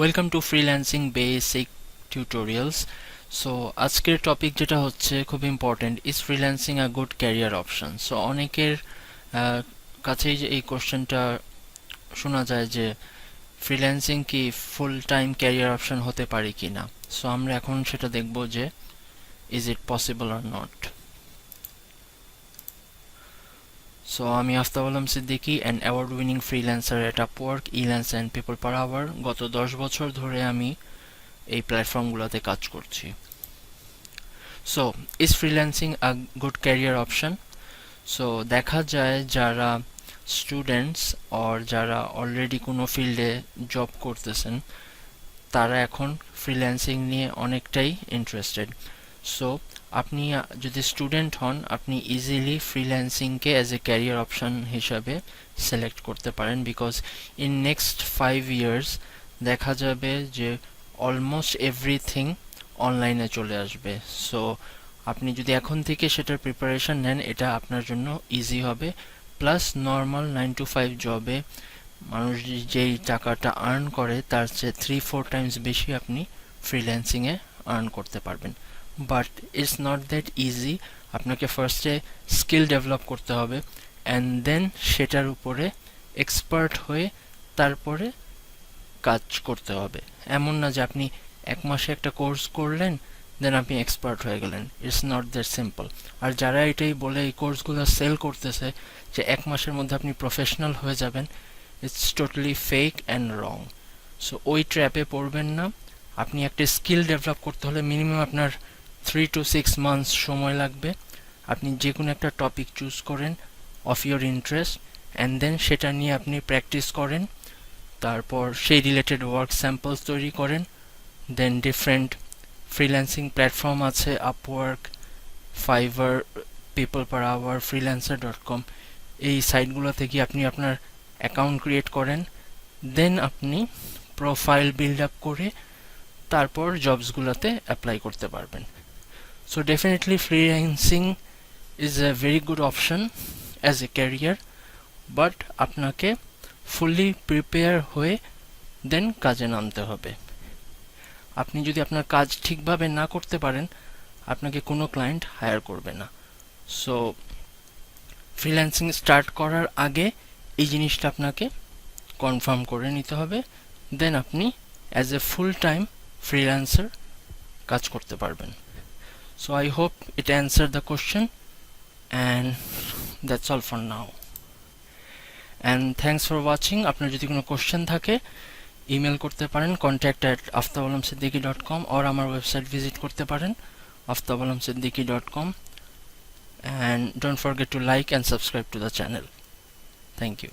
Welcome to freelancing basic tutorials. So আজকের topic যেটা হচ্ছে খুব important, is freelancing a good career option. So অনেকের কাছেই যে এই কোশ্চেনটা শোনা যায় যে ফ্রিল্যান্সিং কি ফুল টাইম ক্যারিয়ার অপশন হতে পারে কি না। সো আমরা এখন সেটা দেখব যে is it possible or not. So আমি Aftab Alam Siddiqui, an award winning freelancer at Upwork, Elance and People Per Hour. গত 10 বছর ধরে আমি এই প্ল্যাটফর্মগুলোতে কাজ করছি। So is freelancing a good career option? So দেখা যায় যারা স্টুডেন্টস অর যারা অলরেডি কোনো ফিল্ডে জব করতেছেন তারা এখন ফ্রিল্যান্সিং নিয়ে অনেকটাই ইন্টারেস্টেড। সো আপনি যদি স্টুডেন্ট হন, আপনি ইজিলি ফ্রিল্যান্সিংকে অ্যাজ এ ক্যারিয়ার অপশন হিসাবে সিলেক্ট করতে পারেন, বিকজ ইন নেক্সট 5 ইয়ার্স দেখা যাবে যে অলমোস্ট এভরিথিং অনলাইনে চলে আসবে। সো আপনি যদি এখন থেকে সেটার প্রিপারেশন নেন, এটা আপনার জন্য ইজি হবে। প্লাস নর্মাল 9 to 5 জবে মানুষ যেই টাকাটা আর্ন করে তার চেয়ে 3-4 টাইমস বেশি আপনি ফ্রিল্যান্সিংয়ে আর্ন করতে পারবেন। But it's not that easy. আপনাকে ফার্স্টে স্কিল ডেভেলপ করতে হবে, অ্যান্ড দেন সেটার উপরে এক্সপার্ট হয়ে তারপরে কাজ করতে হবে। এমন না যে আপনি 1 মাসে একটা কোর্স করলেন দেন আপনি এক্সপার্ট হয়ে গেলেন। It's not that simple. আর যারা এটাই বলে এই কোর্সগুলো সেল করতেছে যে 1 মাসের মধ্যে আপনি প্রফেশনাল হয়ে যাবেন, it's totally fake and wrong. So ওই ট্র্যাপে পড়বেন না। আপনি একটা স্কিল ডেভেলপ করতে হলে মিনিমাম আপনার 3 to 6 মান্থস সময় লাগবে। আপনি যে কোনো একটা টপিক চুজ করেন of your interest, and then সেটা নিয়ে আপনি প্র্যাকটিস করেন, তারপর সেই রিলেটেড ওয়ার্ক স্যাম্পলস তৈরি করেন। দেন ডিফারেন্ট ফ্রিল্যান্সিং প্ল্যাটফর্ম আছে, Upwork, Fiverr, People Per Hour, freelancer.com। এই সাইটগুলো থেকে আপনি আপনার অ্যাকাউন্ট ক্রিয়েট করেন, দেন আপনি প্রোফাইল বিল্ড আপ করে তারপর জবসগুলোতে অ্যাপ্লাই করতে পারবেন। So definitely freelancing is a very good option as a career, but আপনাকে ফুললি প্রিপেয়ার হয়ে দেন কাজে নামতে হবে। আপনি যদি আপনার কাজ ঠিকভাবে না করতে পারেন, আপনাকে কোনো ক্লায়েন্ট হায়ার করবে না। সো ফ্রিল্যান্সিং স্টার্ট করার আগে এই জিনিসটা আপনাকে কনফার্ম করে নিতে হবে, দেন আপনি as a full time freelancer কাজ করতে পারবেন। So I hope it answer the question, and that's all for now, and thanks for watching. আপনার যদি কোনো কোশ্চেন থাকে ইমেল করতে পারেন contact@aftabalamsiddiqui.com, or আমার ওয়েবসাইট ভিজিট করতে পারেন aftabalamsiddiqui.com, and don't forget to like and subscribe to the channel. Thank you.